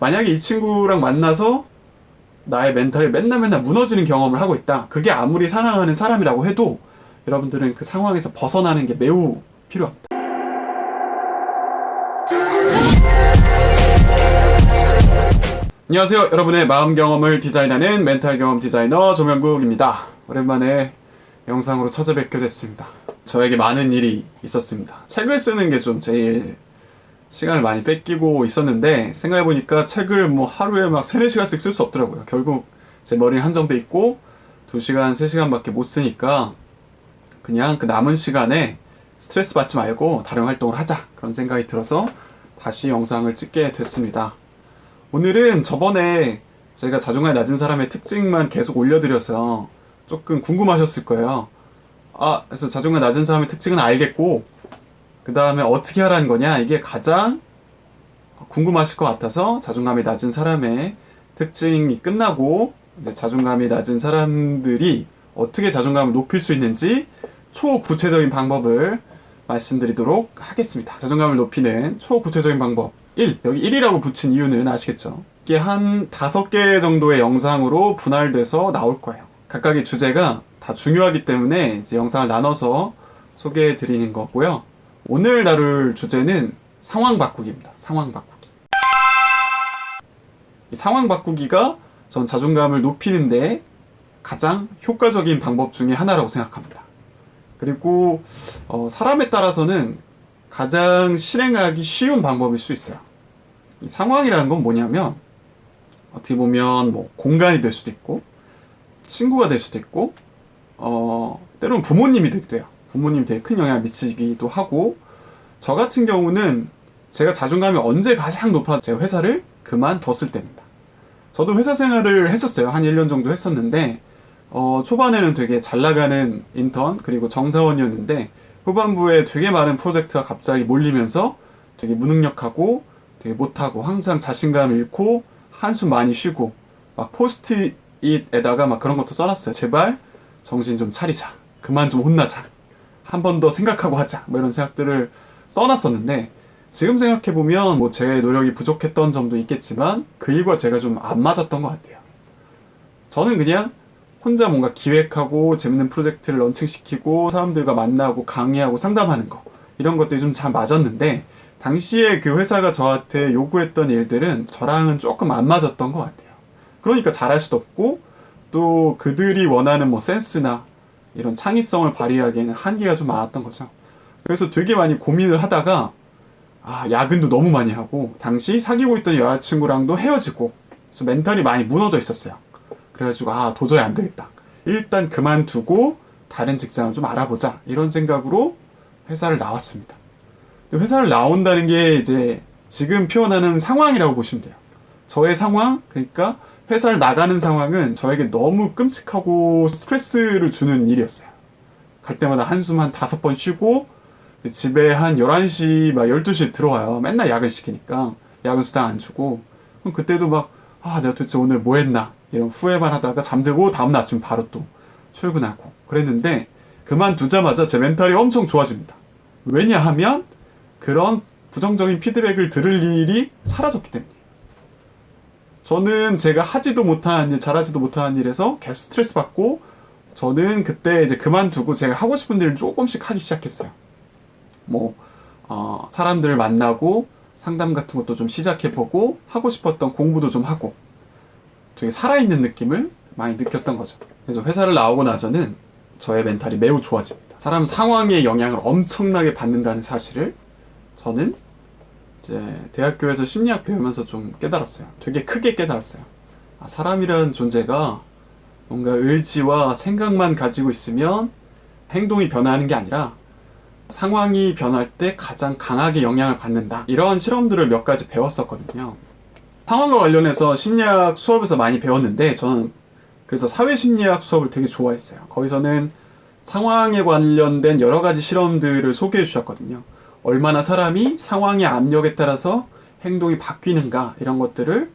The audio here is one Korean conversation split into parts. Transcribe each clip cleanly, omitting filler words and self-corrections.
만약에 이 친구랑 만나서 나의 멘탈이 맨날 무너지는 경험을 하고 있다. 그게 아무리 사랑하는 사람이라고 해도 여러분들은 그 상황에서 벗어나는 게 매우 필요합니다. 안녕하세요. 여러분의 마음 경험을 디자인하는 멘탈 경험 디자이너 조명국입니다. 오랜만에 영상으로 찾아뵙게 됐습니다. 저에게 많은 일이 있었습니다. 책을 쓰는 게 좀 제일 시간을 많이 뺏기고 있었는데, 생각해보니까 책을 뭐 하루에 막 3, 4시간씩 쓸 수 없더라고요. 결국 제 머리는 한정돼 있고 2시간, 3시간밖에 못 쓰니까 그냥 그 남은 시간에 스트레스 받지 말고 다른 활동을 하자, 그런 생각이 들어서 다시 영상을 찍게 됐습니다. 오늘은 저번에 제가 자존감이 낮은 사람의 특징만 계속 올려드려서 조금 궁금하셨을 거예요. 그래서 자존감 낮은 사람의 특징은 알겠고 그 다음에 어떻게 하라는 거냐, 이게 가장 궁금하실 것 같아서 자존감이 낮은 사람의 특징이 끝나고 자존감이 낮은 사람들이 어떻게 자존감을 높일 수 있는지 초구체적인 방법을 말씀드리도록 하겠습니다. 자존감을 높이는 초구체적인 방법 1. 여기 1이라고 붙인 이유는 아시겠죠? 이게 한 5개 정도의 영상으로 분할돼서 나올 거예요. 각각의 주제가 다 중요하기 때문에 이제 영상을 나눠서 소개해 드리는 거고요. 오늘 다룰 주제는 상황 바꾸기입니다. 상황 바꾸기. 이 상황 바꾸기가 전 자존감을 높이는데 가장 효과적인 방법 중에 하나라고 생각합니다. 그리고 사람에 따라서는 가장 실행하기 쉬운 방법일 수 있어요. 이 상황이라는 건 뭐냐면 어떻게 보면 뭐 공간이 될 수도 있고 친구가 될 수도 있고 때로는 부모님이 되기도 해요. 부모님이 되게 큰 영향을 미치기도 하고, 저 같은 경우는 제가 자존감이 언제 가장 높아서 제가 회사를 그만뒀을 때입니다. 저도 회사 생활을 했었어요. 한 1년 정도 했었는데 초반에는 되게 잘 나가는 인턴 그리고 정사원이었는데 후반부에 되게 많은 프로젝트가 갑자기 몰리면서 되게 무능력하고 되게 못하고 항상 자신감을 잃고 한숨 많이 쉬고 막 포스트잇에다가 막 그런 것도 써놨어요. 제발 정신 좀 차리자, 그만 좀 혼나자, 한 번 더 생각하고 하자, 뭐 이런 생각들을 써놨었는데, 지금 생각해보면 뭐 제 노력이 부족했던 점도 있겠지만 그 일과 제가 좀 안 맞았던 것 같아요. 저는 그냥 혼자 뭔가 기획하고 재밌는 프로젝트를 런칭시키고 사람들과 만나고 강의하고 상담하는 거, 이런 것들이 좀 잘 맞았는데, 당시에 그 회사가 저한테 요구했던 일들은 저랑은 조금 안 맞았던 것 같아요. 그러니까 잘할 수도 없고 또 그들이 원하는 뭐 센스나 이런 창의성을 발휘하기에는 한계가 좀 많았던 거죠. 그래서 되게 많이 고민을 하다가 야근도 너무 많이 하고 당시 사귀고 있던 여자친구랑도 헤어지고, 그래서 멘탈이 많이 무너져 있었어요. 그래가지고 도저히 안 되겠다, 일단 그만두고 다른 직장을 좀 알아보자, 이런 생각으로 회사를 나왔습니다. 회사를 나온다는 게 이제 지금 표현하는 상황이라고 보시면 돼요. 저의 상황, 그러니까 회사를 나가는 상황은 저에게 너무 끔찍하고 스트레스를 주는 일이었어요. 갈 때마다 한숨 한 5번 쉬고 집에 한 11시 막 12시에 들어와요. 맨날 야근 시키니까 야근 수당 안 주고. 그럼 그때도 막 내가 도대체 오늘 뭐 했나 이런 후회만 하다가 잠들고 다음날 아침 바로 또 출근하고 그랬는데, 그만두자마자 제 멘탈이 엄청 좋아집니다. 왜냐하면 그런 부정적인 피드백을 들을 일이 사라졌기 때문에. 저는 제가 하지도 못한 일, 잘하지도 못한 일에서 계속 스트레스 받고, 저는 그때 이제 그만두고 제가 하고 싶은 일을 조금씩 하기 시작했어요. 사람들을 만나고 상담 같은 것도 좀 시작해보고 하고 싶었던 공부도 좀 하고 되게 살아있는 느낌을 많이 느꼈던 거죠. 그래서 회사를 나오고 나서는 저의 멘탈이 매우 좋아집니다. 사람 상황의 영향을 엄청나게 받는다는 사실을 저는 이제 대학교에서 심리학 배우면서 좀 깨달았어요. 되게 크게 깨달았어요. 사람이라는 존재가 뭔가 의지와 생각만 가지고 있으면 행동이 변화하는 게 아니라 상황이 변할 때 가장 강하게 영향을 받는다, 이런 실험들을 몇 가지 배웠었거든요. 상황과 관련해서 심리학 수업에서 많이 배웠는데, 저는 그래서 사회심리학 수업을 되게 좋아했어요. 거기서는 상황에 관련된 여러 가지 실험들을 소개해 주셨거든요. 얼마나 사람이 상황의 압력에 따라서 행동이 바뀌는가, 이런 것들을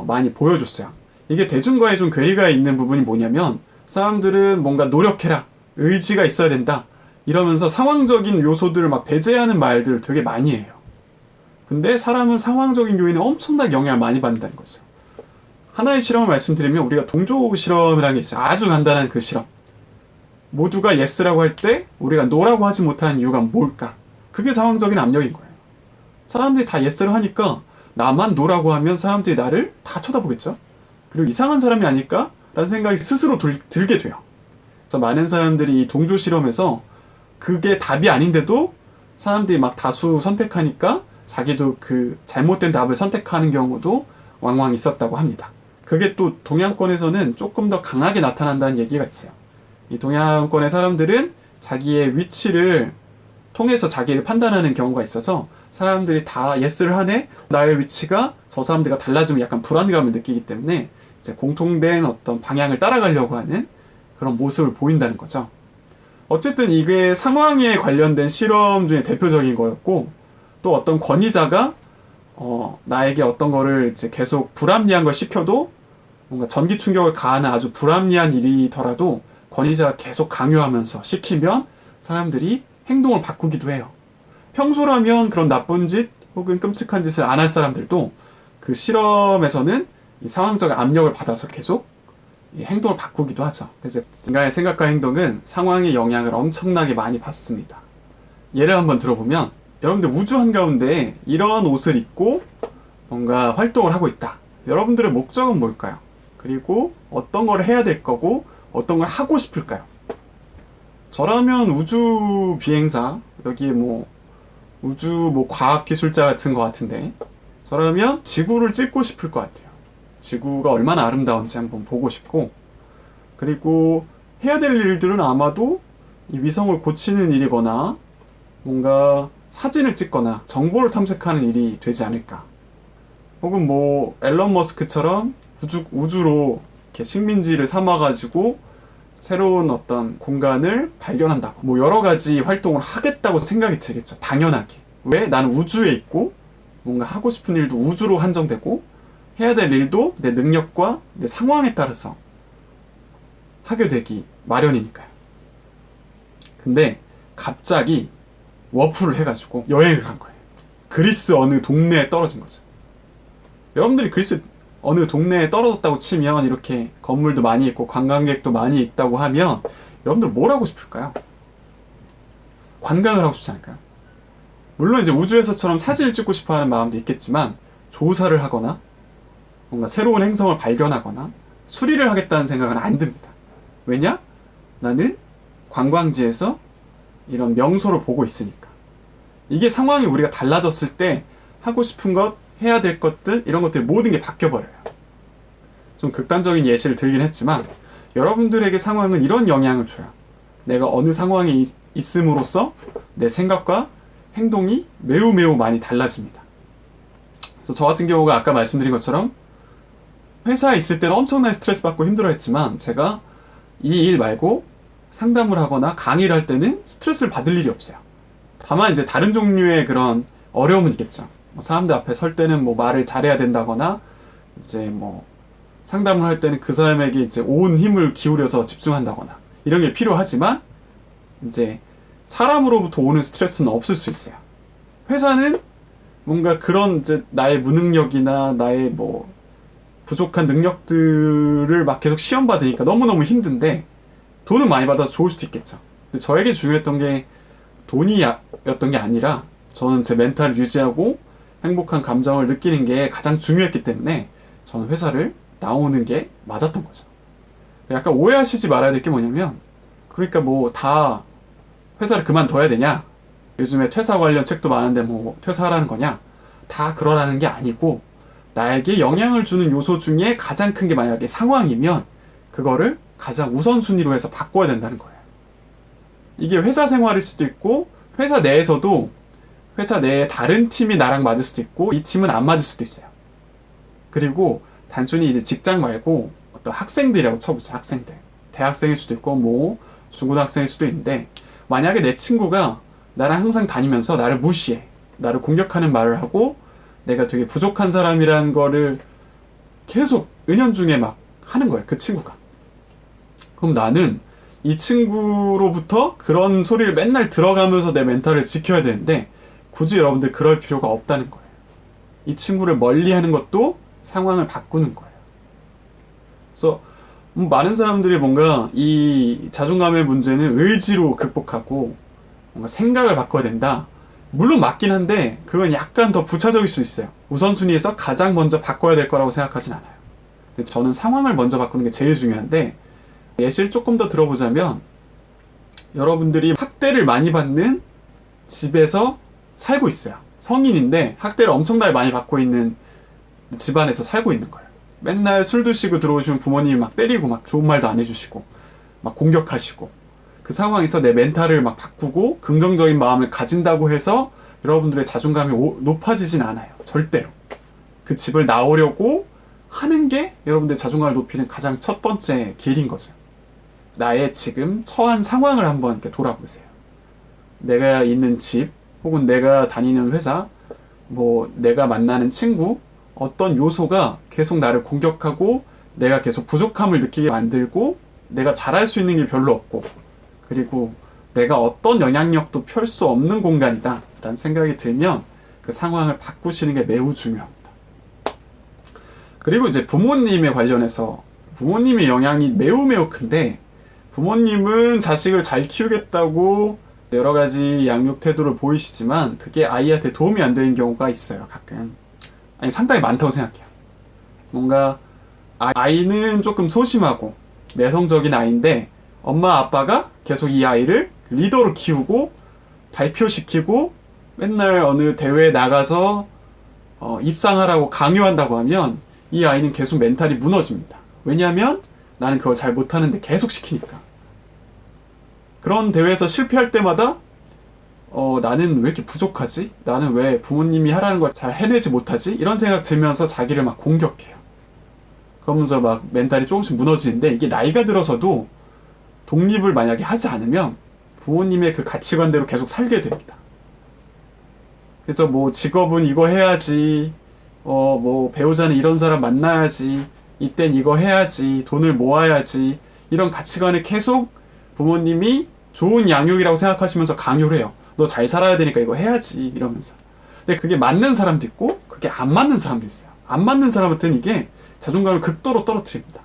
많이 보여줬어요. 이게 대중과의 좀 괴리가 있는 부분이 뭐냐면, 사람들은 뭔가 노력해라, 의지가 있어야 된다, 이러면서 상황적인 요소들을 막 배제하는 말들을 되게 많이 해요. 근데 사람은 상황적인 요인에 엄청나게 영향을 많이 받는다는 거죠. 하나의 실험을 말씀드리면 우리가 동조 실험이라는 게 있어요. 아주 간단한 그 실험. 모두가 yes라고 할 때 우리가 no라고 하지 못하는 이유가 뭘까? 그게 상황적인 압력인 거예요. 사람들이 다 yes를 하니까 나만 no라고 하면 사람들이 나를 다 쳐다보겠죠? 그리고 이상한 사람이 아닐까? 라는 생각이 스스로 들게 돼요. 그래서 많은 사람들이 이 동조 실험에서 그게 답이 아닌데도 사람들이 막 다수 선택하니까 자기도 그 잘못된 답을 선택하는 경우도 왕왕 있었다고 합니다. 그게 또 동양권에서는 조금 더 강하게 나타난다는 얘기가 있어요. 이 동양권의 사람들은 자기의 위치를 통해서 자기를 판단하는 경우가 있어서 사람들이 다 yes를 하네? 나의 위치가 저 사람들과 달라지면 약간 불안감을 느끼기 때문에 이제 공통된 어떤 방향을 따라가려고 하는 그런 모습을 보인다는 거죠. 어쨌든 이게 상황에 관련된 실험 중에 대표적인 거였고, 또 어떤 권위자가 나에게 어떤 거를 이제 계속 불합리한 걸 시켜도 뭔가 전기 충격을 가하는 아주 불합리한 일이더라도 권위자가 계속 강요하면서 시키면 사람들이 행동을 바꾸기도 해요. 평소라면 그런 나쁜 짓 혹은 끔찍한 짓을 안 할 사람들도 그 실험에서는 이 상황적 압력을 받아서 계속 이 행동을 바꾸기도 하죠. 그래서 인간의 생각과 행동은 상황의 영향을 엄청나게 많이 받습니다. 예를 한번 들어보면 여러분들 우주 한가운데 이런 옷을 입고 뭔가 활동을 하고 있다. 여러분들의 목적은 뭘까요? 그리고 어떤 걸 해야 될 거고 어떤 걸 하고 싶을까요? 저라면 우주 비행사, 여기 우주 과학기술자 같은 것 같은데, 저라면 지구를 찍고 싶을 것 같아요. 지구가 얼마나 아름다운지 한번 보고 싶고, 그리고 해야 될 일들은 아마도 이 위성을 고치는 일이거나 뭔가 사진을 찍거나 정보를 탐색하는 일이 되지 않을까. 혹은 앨런 머스크처럼 우주로 이렇게 식민지를 삼아가지고 새로운 어떤 공간을 발견한다고 여러 가지 활동을 하겠다고 생각이 들겠죠. 당연하게. 왜? 나는 우주에 있고 뭔가 하고 싶은 일도 우주로 한정되고 해야 될 일도 내 능력과 내 상황에 따라서 하게 되기 마련이니까요. 근데 갑자기 워프를 해가지고 여행을 간 거예요. 그리스 어느 동네에 떨어진 거죠. 여러분들이 그리스 어느 동네에 떨어졌다고 치면 이렇게 건물도 많이 있고 관광객도 많이 있다고 하면 여러분들 뭘 하고 싶을까요? 관광을 하고 싶지 않을까요? 물론 이제 우주에서처럼 사진을 찍고 싶어 하는 마음도 있겠지만 조사를 하거나 뭔가 새로운 행성을 발견하거나 수리를 하겠다는 생각은 안 듭니다. 왜냐? 나는 관광지에서 이런 명소를 보고 있으니까. 이게 상황이 우리가 달라졌을 때 하고 싶은 것, 해야 될 것들, 이런 것들 모든 게 바뀌어버려요. 좀 극단적인 예시를 들긴 했지만 여러분들에게 상황은 이런 영향을 줘요. 내가 어느 상황에 있음으로써 내 생각과 행동이 매우 매우 많이 달라집니다. 그래서 저 같은 경우가 아까 말씀드린 것처럼 회사에 있을 때는 엄청나게 스트레스 받고 힘들어했지만 제가 이 일 말고 상담을 하거나 강의를 할 때는 스트레스를 받을 일이 없어요. 다만 이제 다른 종류의 그런 어려움은 있겠죠. 사람들 앞에 설 때는 말을 잘해야 된다거나 이제 상담을 할 때는 그 사람에게 이제 온 힘을 기울여서 집중한다거나 이런 게 필요하지만 이제 사람으로부터 오는 스트레스는 없을 수 있어요. 회사는 뭔가 그런 이제 나의 무능력이나 나의 부족한 능력들을 막 계속 시험 받으니까 너무너무 힘든데 돈은 많이 받아서 좋을 수도 있겠죠. 근데 저에게 중요했던 게 돈이었던 게 아니라 저는 제 멘탈을 유지하고 행복한 감정을 느끼는 게 가장 중요했기 때문에 저는 회사를 나오는 게 맞았던 거죠. 약간 오해하시지 말아야 될 게 뭐냐면 그러니까 다 회사를 그만둬야 되냐? 요즘에 퇴사 관련 책도 많은데 퇴사하라는 거냐? 다 그러라는 게 아니고 나에게 영향을 주는 요소 중에 가장 큰 게 만약에 상황이면 그거를 가장 우선순위로 해서 바꿔야 된다는 거예요. 이게 회사 생활일 수도 있고 회사 내에서도 회사 내에 다른 팀이 나랑 맞을 수도 있고 이 팀은 안 맞을 수도 있어요. 그리고 단순히 이제 직장 말고 어떤 학생들이라고 쳐보세요. 학생들. 대학생일 수도 있고 중고등학생일 수도 있는데 만약에 내 친구가 나랑 항상 다니면서 나를 무시해. 나를 공격하는 말을 하고 내가 되게 부족한 사람이라는 거를 계속 은연중에 막 하는 거예요. 그 친구가. 그럼 나는 이 친구로부터 그런 소리를 맨날 들어가면서 내 멘탈을 지켜야 되는데 굳이 여러분들 그럴 필요가 없다는 거예요. 이 친구를 멀리하는 것도 상황을 바꾸는 거예요. 그래서 많은 사람들이 뭔가 이 자존감의 문제는 의지로 극복하고 뭔가 생각을 바꿔야 된다. 물론 맞긴 한데 그건 약간 더 부차적일 수 있어요. 우선순위에서 가장 먼저 바꿔야 될 거라고 생각하진 않아요. 근데 저는 상황을 먼저 바꾸는 게 제일 중요한데, 예시를 조금 더 들어보자면 여러분들이 학대를 많이 받는 집에서 살고 있어요. 성인인데 학대를 엄청나게 많이 받고 있는 집안에서 살고 있는 거예요. 맨날 술 드시고 들어오시면 부모님이 막 때리고 막 좋은 말도 안 해주시고 막 공격하시고, 그 상황에서 내 멘탈을 막 바꾸고 긍정적인 마음을 가진다고 해서 여러분들의 자존감이 높아지진 않아요. 절대로. 그 집을 나오려고 하는 게 여러분들의 자존감을 높이는 가장 첫 번째 길인 거죠. 나의 지금 처한 상황을 한번 이렇게 돌아보세요. 내가 있는 집, 혹은 내가 다니는 회사, 뭐 내가 만나는 친구, 어떤 요소가 계속 나를 공격하고 내가 계속 부족함을 느끼게 만들고 내가 잘할 수 있는 게 별로 없고, 그리고 내가 어떤 영향력도 펼 수 없는 공간이다 라는 생각이 들면 그 상황을 바꾸시는 게 매우 중요합니다. 그리고 이제 부모님에 관련해서 부모님의 영향이 매우 큰데, 부모님은 자식을 잘 키우겠다고 여러 가지 양육 태도를 보이시지만 그게 아이한테 도움이 안 되는 경우가 있어요. 가끔. 아니, 상당히 많다고 생각해요. 뭔가 아이는 조금 소심하고 내성적인 아이인데 엄마 아빠가 계속 이 아이를 리더로 키우고 발표시키고 맨날 어느 대회에 나가서 입상하라고 강요한다고 하면 이 아이는 계속 멘탈이 무너집니다. 왜냐하면 나는 그걸 잘 못하는데 계속 시키니까. 그런 대회에서 실패할 때마다 나는 왜 이렇게 부족하지? 나는 왜 부모님이 하라는 걸 잘 해내지 못하지? 이런 생각 들면서 자기를 막 공격해요. 그러면서 막 멘탈이 조금씩 무너지는데, 이게 나이가 들어서도 독립을 만약에 하지 않으면 부모님의 그 가치관대로 계속 살게 됩니다. 그래서 뭐 직업은 이거 해야지, 뭐 배우자는 이런 사람 만나야지, 이땐 이거 해야지, 돈을 모아야지, 이런 가치관을 계속 부모님이 좋은 양육이라고 생각하시면서 강요를 해요. 너 잘 살아야 되니까 이거 해야지, 이러면서. 근데 그게 맞는 사람도 있고 그게 안 맞는 사람도 있어요. 안 맞는 사람한테는 이게 자존감을 극도로 떨어뜨립니다.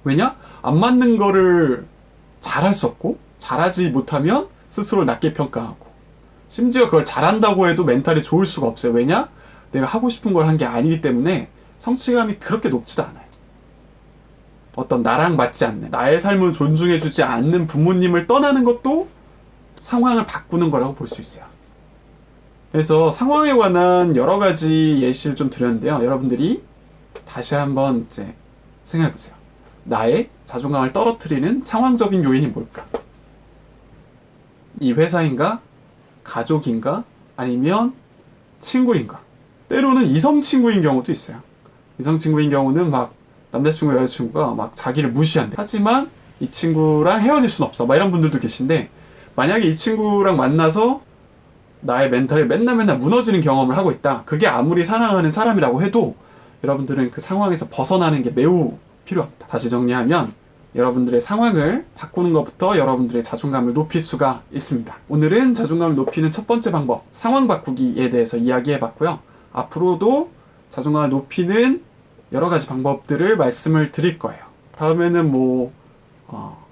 왜냐? 안 맞는 거를 잘할 수 없고, 잘하지 못하면 스스로를 낮게 평가하고, 심지어 그걸 잘한다고 해도 멘탈이 좋을 수가 없어요. 왜냐? 내가 하고 싶은 걸 한 게 아니기 때문에 성취감이 그렇게 높지도 않아요. 어떤 나랑 맞지 않는, 나의 삶을 존중해주지 않는 부모님을 떠나는 것도 상황을 바꾸는 거라고 볼 수 있어요. 그래서 상황에 관한 여러 가지 예시를 좀 드렸는데요. 여러분들이 다시 한번 이제 생각해보세요. 나의 자존감을 떨어뜨리는 상황적인 요인이 뭘까? 이 회사인가? 가족인가? 아니면 친구인가? 때로는 이성 친구인 경우도 있어요. 이성 친구인 경우는 막 남자친구, 여자친구가 막 자기를 무시한대. 하지만 이 친구랑 헤어질 순 없어. 막 이런 분들도 계신데, 만약에 이 친구랑 만나서 나의 멘탈이 맨날 무너지는 경험을 하고 있다. 그게 아무리 사랑하는 사람이라고 해도 여러분들은 그 상황에서 벗어나는 게 매우 필요합니다. 다시 정리하면 여러분들의 상황을 바꾸는 것부터 여러분들의 자존감을 높일 수가 있습니다. 오늘은 자존감을 높이는 첫 번째 방법, 상황 바꾸기에 대해서 이야기해봤고요. 앞으로도 자존감을 높이는 여러 가지 방법들을 말씀을 드릴 거예요. 다음에는 뭐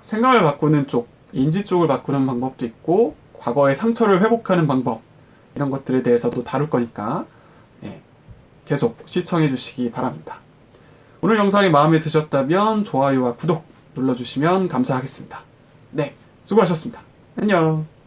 생각을 바꾸는 쪽, 인지 쪽을 바꾸는 방법도 있고, 과거의 상처를 회복하는 방법, 이런 것들에 대해서도 다룰 거니까 계속 시청해 주시기 바랍니다. 오늘 영상이 마음에 드셨다면 좋아요와 구독 눌러주시면 감사하겠습니다. 네, 수고하셨습니다. 안녕.